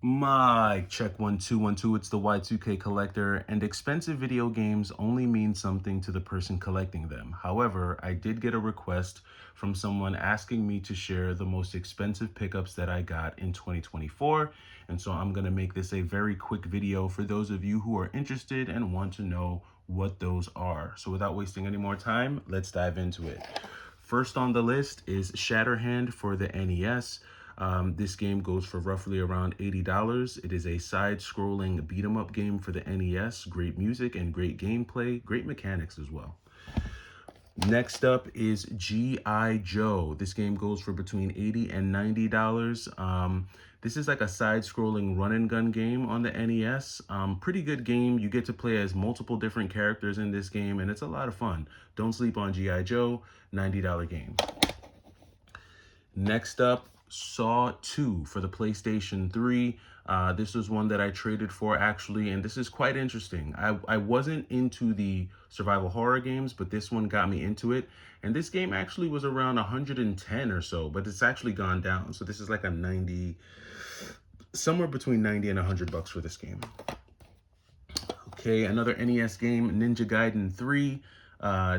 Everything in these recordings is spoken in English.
Mic check 1 2 1 2. It's the Y2K collector, and expensive video games only mean something to the person collecting them. However, I did get a request from someone asking me to share the most expensive pickups that I got in 2024, and so I'm going to make this a very quick video for those of you who are interested and want to know what those are. So without wasting any more time, let's dive into it. First on the list is Shatterhand for the NES. This game goes for roughly around $80. It is a side-scrolling beat-em-up game for the NES. Great music and great gameplay, great mechanics as well. Next up is G.I. Joe. This game goes for between $80 and $90. This is like a side-scrolling run-and-gun game on the NES. Pretty good game. You get to play as multiple different characters in this game, and it's a lot of fun. Don't sleep on G.I. Joe, $90 game. Next up, Saw 2 for the PlayStation 3. This was one that I traded for actually, and this is quite interesting. I wasn't into the survival horror games, but this one got me into it. And this game actually was around 110 or so, but it's actually gone down. So this is like a 90, somewhere between 90 and 100 bucks for this game. Okay, another NES game, Ninja Gaiden 3.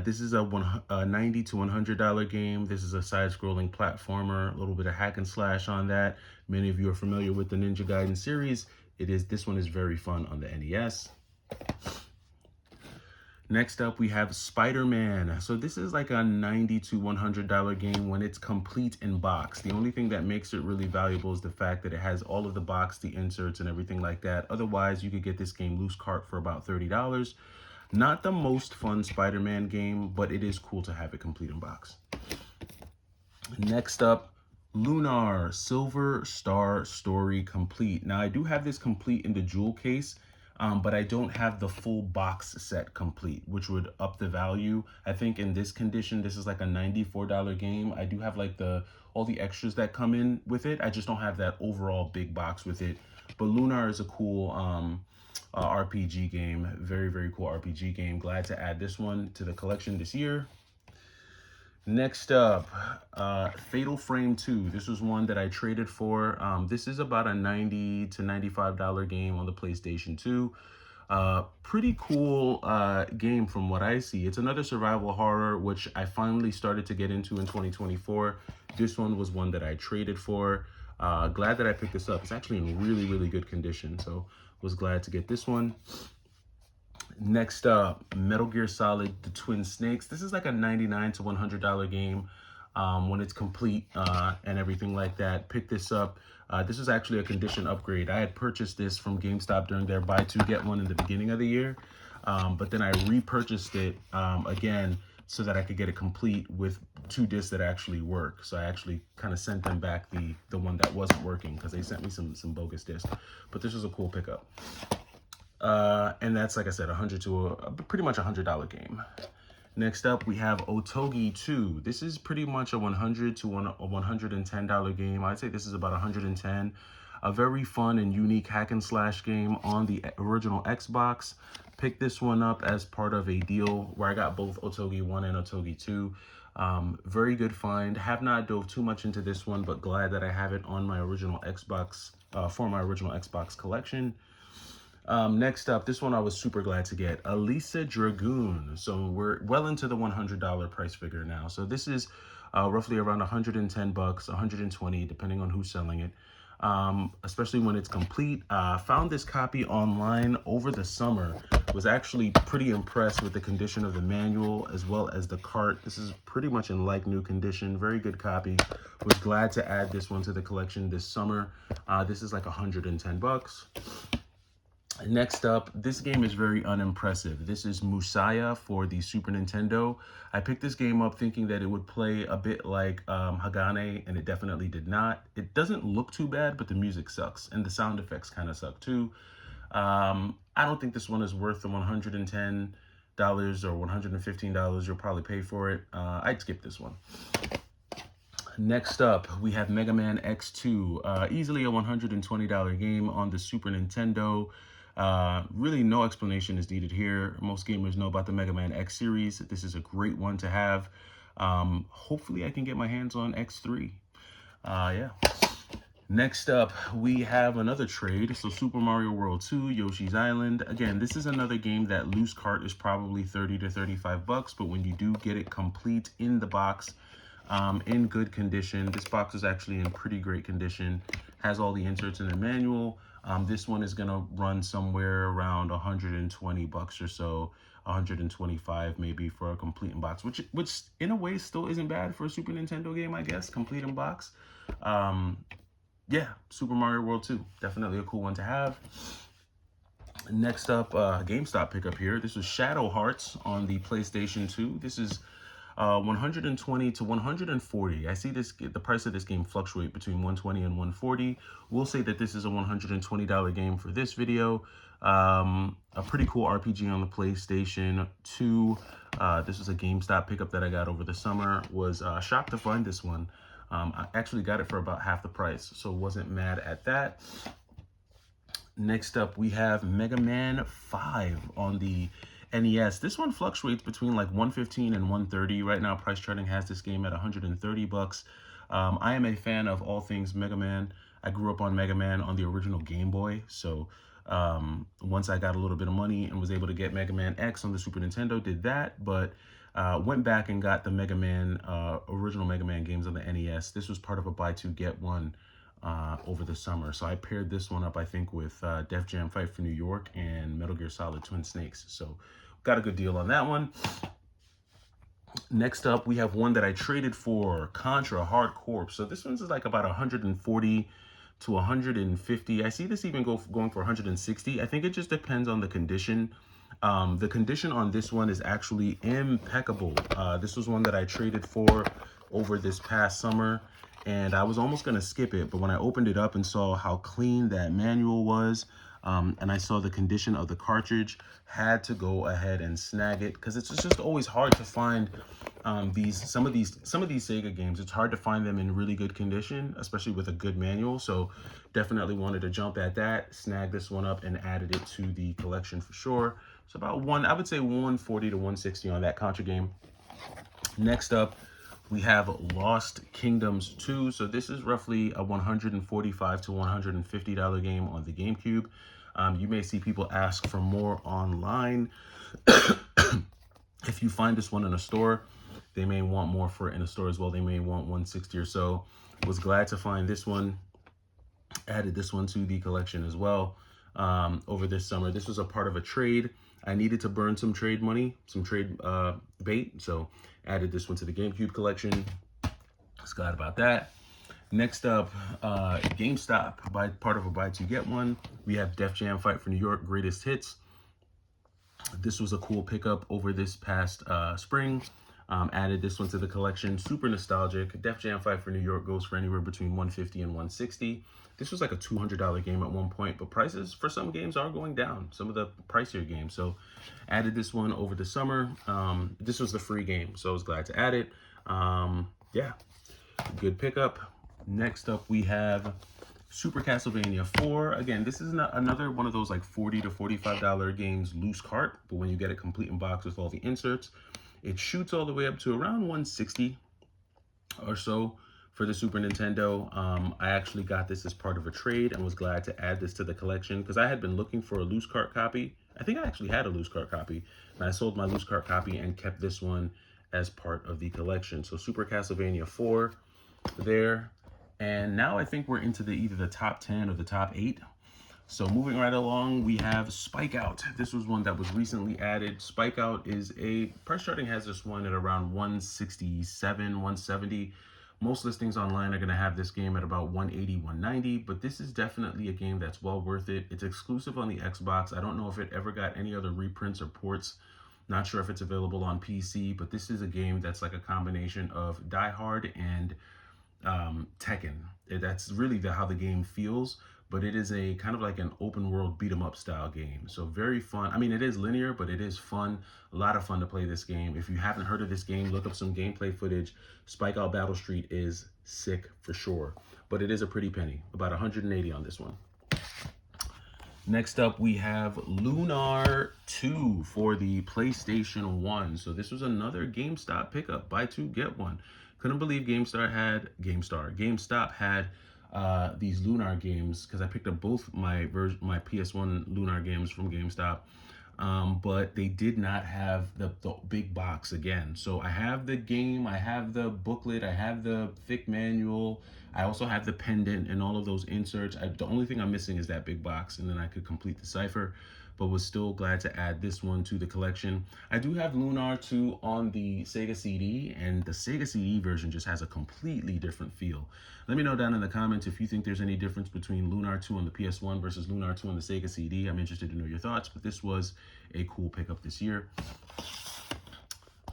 This is a $90 to $100 game. This is a side-scrolling platformer, a little bit of hack and slash on that. Many of you are familiar with the Ninja Gaiden series. This one is very fun on the NES. Next up, we have Spider-Man. So this is like a $90 to $100 game when it's complete in box. The only thing that makes it really valuable is the fact that it has all of the box, the inserts, and everything like that. Otherwise, you could get this game loose cart for about $30. Not the most fun Spider-Man game, but it is cool to have it complete in box. Next up, Lunar Silver Star Story Complete. Now, I do have this complete in the jewel case, but I don't have the full box set complete, which would up the value. I think in this condition, this is like a $94 game. I do have like all the extras that come in with it. I just don't have that overall big box with it. But Lunar is a cool RPG game. Very, very cool RPG game. Glad to add this one to the collection this year. Next up, Fatal Frame 2. This was one that I traded for. This is about a $90 to $95 game on the PlayStation 2. Pretty cool game from what I see. It's another survival horror, which I finally started to get into in 2024. This one was one that I traded for. Glad that I picked this up. It's actually in really, really good condition, so was glad to get this one. Next up, Metal Gear Solid: The Twin Snakes. This is like a $99 to $100 game when it's complete and everything like that. Pick this up. This is actually a condition upgrade. I had purchased this from GameStop during their buy two get one in the beginning of the year, but then I repurchased it again so that I could get it complete with 2 discs that actually work. So I actually kind of sent them back the one that wasn't working because they sent me some bogus discs. But this was a cool pickup. And that's, like I said, pretty much $100 game. Next up, we have Otogi 2. This is pretty much a $100 to $110 game. I'd say this is about $110. A very fun and unique hack and slash game on the original Xbox. Picked this one up as part of a deal where I got both Otogi 1 and Otogi 2. Very good find. Have not dove too much into this one, but glad that I have it on my original Xbox, for my original Xbox collection. Next up, this one I was super glad to get, Elisa Dragoon. So we're well into the $100 price figure now. So this is roughly around 110 bucks, 120, depending on who's selling it. Especially when it's complete. Found this copy online over the summer. Was actually pretty impressed with the condition of the manual as well as the cart. This is pretty much in like new condition. Very good copy. Was glad to add this one to the collection this summer. This is like 110 bucks. Next up, this game is very unimpressive. This is Musaya for the Super Nintendo. I picked this game up thinking that it would play a bit like Hagane, and it definitely did not. It doesn't look too bad, but the music sucks, and the sound effects kind of suck too. I don't think this one is worth the $110 or $115 you'll probably pay for it. I'd skip this one. Next up, we have Mega Man X2. Easily a $120 game on the Super Nintendo. Really no explanation is needed here. Most gamers know about the Mega Man X series. This is a great one to have. Hopefully I can get my hands on X3. Yeah. Next up, we have another trade. So Super Mario World 2, Yoshi's Island. Again, this is another game that loose cart is probably 30 to 35 bucks, but when you do get it complete in the box, in good condition, this box is actually in pretty great condition, has all the inserts in the manual. This one is gonna run somewhere around 120 bucks or so, 125 maybe for a complete in box, which in a way still isn't bad for a Super Nintendo game, I guess, complete in box. Yeah, Super Mario World 2, definitely a cool one to have. Next up, GameStop pickup here. This was Shadow Hearts on the PlayStation 2. This is 120 to 140. I see the price of this game fluctuate between 120 and 140. We'll say that this is a $120 game for this video. A pretty cool RPG on the PlayStation 2. This was a GameStop pickup that I got over the summer. Was shocked to find this one. I actually got it for about half the price, so wasn't mad at that. Next up, we have Mega Man 5 on the NES. This one fluctuates between like 115 and 130. Right now, price charting has this game at 130 bucks. I am a fan of all things Mega Man. I grew up on Mega Man on the original Game Boy, so once I got a little bit of money and was able to get Mega Man X on the Super Nintendo, did that, but went back and got the Mega Man, original Mega Man games on the NES. This was part of a buy two get one over the summer. So I paired this one up, I think, with Def Jam Fight for New York and Metal Gear Solid Twin Snakes. So got a good deal on that one. Next up, we have one that I traded for, Contra Hard Corps. So this one's like about 140 to 150. I see this even going for 160. I think it just depends on the condition. The condition on this one is actually impeccable. This was one that I traded for over this past summer, and I was almost going to skip it, but when I opened it up and saw how clean that manual was, and I saw the condition of the cartridge, had to go ahead and snag it, because it's just always hard to find some of these Sega games. It's hard to find them in really good condition, especially with a good manual. So definitely wanted to jump at that, snag this one up, and added it to the collection for sure. So about I would say 140 to 160 on that Contra game. Next up, we have Lost Kingdoms 2. So this is roughly a $145 to $150 game on the GameCube. You may see people ask for more online. If you find this one in a store, they may want more for it in a store as well. They may want 160 or so. Was glad to find this one. Added this one to the collection as well over this summer. This was a part of a trade. I needed to burn some trade money, some trade bait. So added this one to the GameCube collection. Was glad about that. Next up, GameStop, by part of a buy two get one. We have Def Jam Fight for New York Greatest Hits. This was a cool pickup over this past spring. Added this one to the collection. Super nostalgic. Def Jam Fight for New York goes for anywhere between 150 and 160. This was like a $200 game at one point, but prices for some games are going down, some of the pricier games. So added this one over the summer. This was the free game, so I was glad to add it. Yeah, good pickup. Next up, we have Super Castlevania 4. Again, this is another one of those like $40 to $45 games loose cart, but when you get it complete in box with all the inserts, it shoots all the way up to around 160 or so for the Super Nintendo. I actually got this as part of a trade and was glad to add this to the collection because I had been looking for a loose cart copy. I think I actually had a loose cart copy, and I sold my loose cart copy and kept this one as part of the collection. So Super Castlevania 4 there. And now I think we're into either the top 10 or the top 8. So moving right along, we have Spike Out. This was one that was recently added. Spike Out is price charting has this one at around 167, 170. Most listings online are going to have this game at about 180, 190, but this is definitely a game that's well worth it. It's exclusive on the Xbox. I don't know if it ever got any other reprints or ports. Not sure if it's available on PC, but this is a game that's like a combination of Die Hard and Tekken. That's really how the game feels, but it is a kind of like an open world beat 'em up style game. So very fun. I mean, it is linear, but it is fun. A lot of fun to play this game. If you haven't heard of this game, look up some gameplay footage. Spike Out Battle Street is sick for sure, but it is a pretty penny, about 180 on this one. Next up, we have Lunar 2 for the PlayStation 1. So this was another GameStop pickup. Buy two, get one. Couldn't believe GameStop had these Lunar games, because I picked up both my PS1 Lunar games from GameStop. But they did not have the big box again. So I have the game, I have the booklet, I have the thick manual, I also have the pendant and all of those inserts. The only thing I'm missing is that big box, and then I could complete the cipher, but was still glad to add this one to the collection. I do have Lunar 2 on the Sega CD, and the Sega CD version just has a completely different feel. Let me know down in the comments if you think there's any difference between Lunar 2 on the PS1 versus Lunar 2 on the Sega CD. I'm interested to know your thoughts, but this was a cool pickup this year.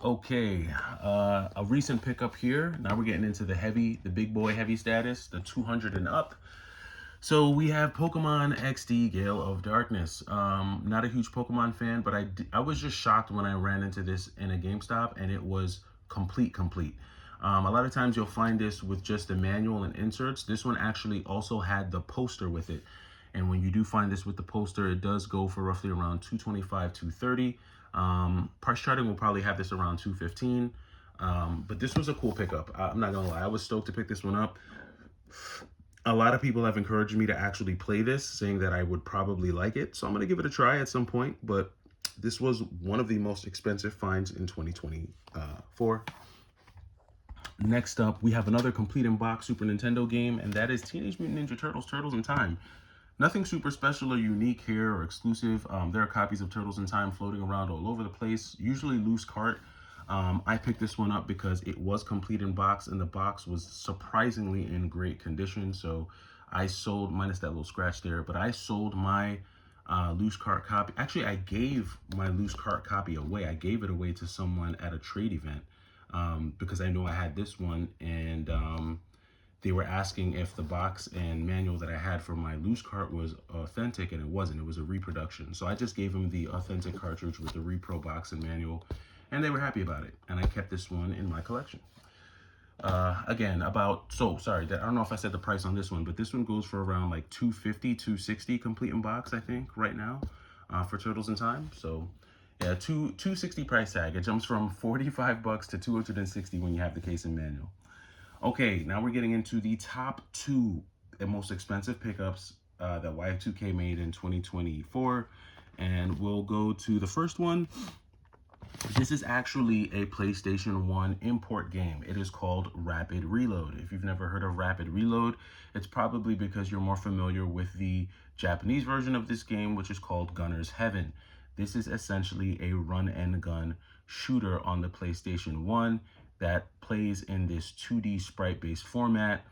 Okay, a recent pickup here. Now we're getting into the big boy heavy status, the 200 and up. So we have Pokemon XD Gale of Darkness. Not a huge Pokemon fan, but I was just shocked when I ran into this in a GameStop, and it was complete. A lot of times you'll find this with just the manual and inserts. This one actually also had the poster with it. And when you do find this with the poster, it does go for roughly around $225, $230. Price charting will probably have this around $215. But this was a cool pickup. I'm not gonna lie, I was stoked to pick this one up. A lot of people have encouraged me to actually play this, saying that I would probably like it. So I'm gonna give it a try at some point, but this was one of the most expensive finds in 2024. Next up, we have another complete in box Super Nintendo game, and that is Teenage Mutant Ninja Turtles, Turtles in Time. Nothing super special or unique here or exclusive. There are copies of Turtles in Time floating around all over the place, usually loose cart. I picked this one up because it was complete in box, and the box was surprisingly in great condition. So I sold, minus that little scratch there, but I sold my loose cart copy. Actually, I gave my loose cart copy away. I gave it away to someone at a trade event because I know I had this one, and they were asking if the box and manual that I had for my loose cart was authentic, and it wasn't. It was a reproduction. So I just gave them the authentic cartridge with the repro box and manual, and they were happy about it. And I kept this one in my collection. Again, I don't know if I said the price on this one, but this one goes for around like $250, $260 complete in box, I think, right now, for Turtles in Time. So yeah, $260 price tag. It jumps from $45 to $260 when you have the case and manual. Okay, now we're getting into the top two and most expensive pickups that Y2K made in 2024. And we'll go to the first one. This is actually a PlayStation 1 import game. It is called Rapid Reload. If you've never heard of Rapid Reload, it's probably because you're more familiar with the Japanese version of this game, which is called Gunner's Heaven. This is essentially a run and gun shooter on the PlayStation 1 that plays in this 2D sprite-based format.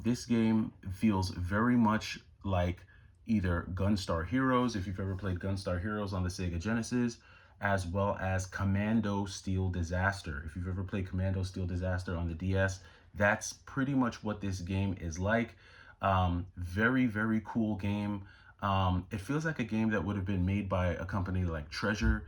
This game feels very much like either Gunstar Heroes, if you've ever played Gunstar Heroes on the Sega Genesis, as well as Commando Steel Disaster. If you've ever played Commando Steel Disaster on the DS, that's pretty much what this game is like. Very cool game. It feels like a game that would have been made by a company like Treasure.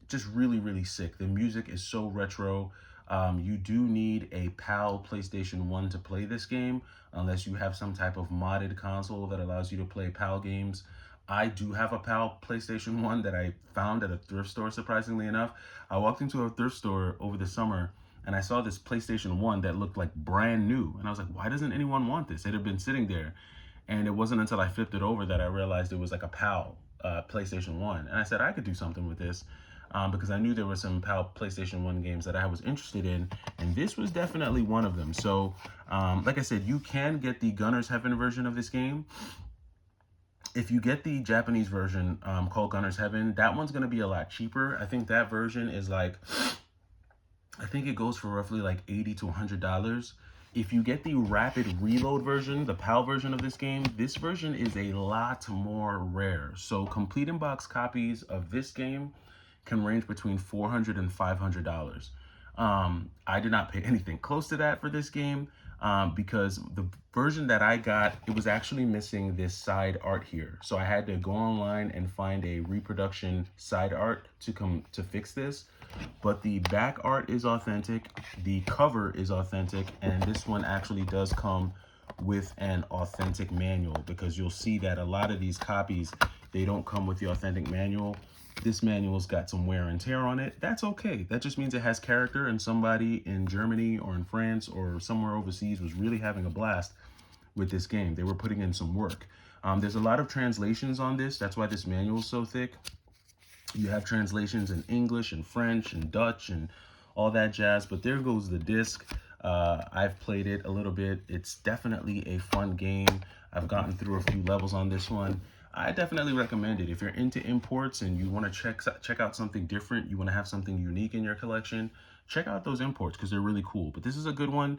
Just really sick. The music is so retro. You do need a PAL PlayStation 1 to play this game, unless you have some type of modded console that allows you to play PAL games. I do have a PAL PlayStation 1 that I found at a thrift store, surprisingly enough. I walked into a thrift store over the summer, and I saw this PlayStation 1 that looked like brand new. And I was like, why doesn't anyone want this? It had been sitting there. And it wasn't until I flipped it over that I realized it was like a PAL PlayStation 1. And I said, I could do something with this. Because I knew there were some PAL PlayStation 1 games that I was interested in, and this was definitely one of them. So, like I said, you can get the Gunner's Heaven version of this game. If you get the Japanese version called Gunner's Heaven, that one's going to be a lot cheaper. I think that version is like, I think it goes for roughly like $80 to $100. If you get the Rapid Reload version, the PAL version of this game, this version is a lot more rare. So complete in box copies of this game can range between $400 and $500. I did not pay anything close to that for this game because the version that I got, it was actually missing this side art here. So I had to go online and find a reproduction side art to fix this. But the back art is authentic, the cover is authentic, and this one actually does come with an authentic manual, because you'll see that a lot of these copies, they don't come with the authentic manual. This manual's got some wear and tear on it. That's okay. That just means it has character, and somebody in Germany or in France or somewhere overseas was really having a blast with this game. They were putting in some work. There's a lot of translations on this. That's why this manual is so thick. You have translations in English and French and Dutch and all that jazz, but there goes the disc. I've played it a little bit. It's definitely a fun game. I've gotten through a few levels on this one. I definitely recommend it. If you're into imports and you want to check out something different, you want to have something unique in your collection, check out those imports because they're really cool. But this is a good one.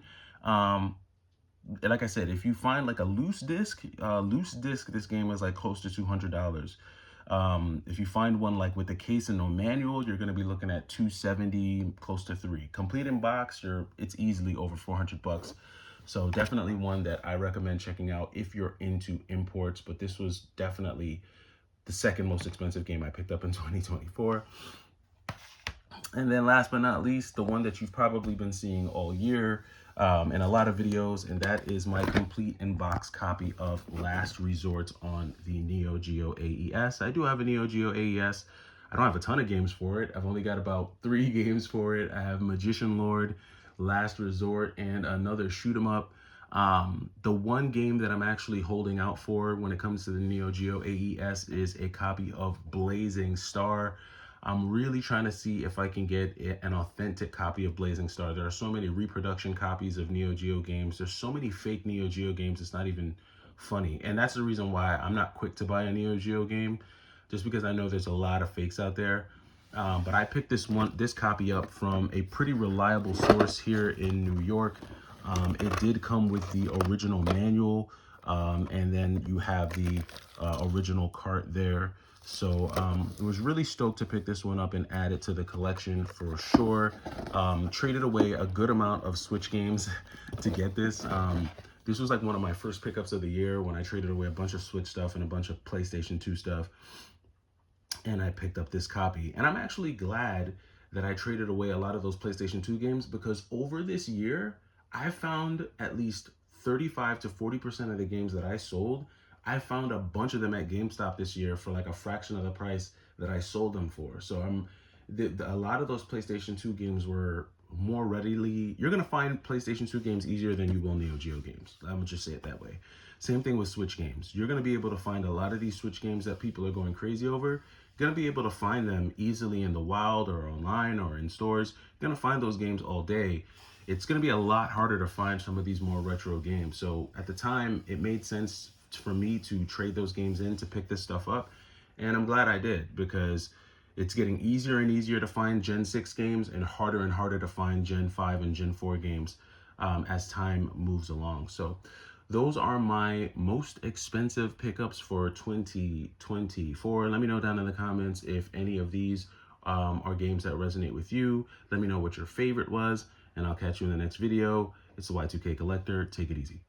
Like I said, if you find like a loose disc, this game is like close to $200. If you find one like with the case and no manual, you're going to be looking at $270, close to $300. Complete in box, it's easily over $400. So definitely one that I recommend checking out if you're into imports. But this was definitely the second most expensive game I picked up in 2024. And then last but not least, the one that you've probably been seeing all year in a lot of videos, and that is my complete in-box copy of Last Resort on the Neo Geo AES. I do have a Neo Geo AES. I don't have a ton of games for it. I've only got about 3 games for it. I have Magician Lord, Last Resort, and another shoot 'em up. The one game that I'm actually holding out for when it comes to the Neo Geo AES is a copy of Blazing Star. I'm really trying to see if I can get an authentic copy of Blazing Star. There are so many reproduction copies of Neo Geo games. There's so many fake Neo Geo games, it's not even funny. And that's the reason why I'm not quick to buy a Neo Geo game, just because I know there's a lot of fakes out there. But I picked this copy up from a pretty reliable source here in New York. It did come with the original manual, and then you have the original cart there. So I was really stoked to pick this one up and add it to the collection for sure. Traded away a good amount of Switch games to get this. This was like one of my first pickups of the year when I traded away a bunch of Switch stuff and a bunch of PlayStation 2 stuff. And I picked up this copy. And I'm actually glad that I traded away a lot of those PlayStation 2 games, because over this year, I found at least 35 to 40% of the games that I sold. I found a bunch of them at GameStop this year for like a fraction of the price that I sold them for. So a lot of those PlayStation 2 games were more readily, you're going to find PlayStation 2 games easier than you will Neo Geo games. I'm going to just say it that way. Same thing with Switch games. You're going to be able to find a lot of these Switch games that people are going crazy over. You're going to be able to find them easily in the wild or online or in stores. You're going to find those games all day. It's going to be a lot harder to find some of these more retro games. So at the time, it made sense for me to trade those games in to pick this stuff up. And I'm glad I did, because it's getting easier and easier to find Gen 6 games and harder to find Gen 5 and Gen 4 games as time moves along. So those are my most expensive pickups for 2024. Let me know down in the comments if any of these are games that resonate with you. Let me know what your favorite was, and I'll catch you in the next video. It's the Y2K Collector. Take it easy.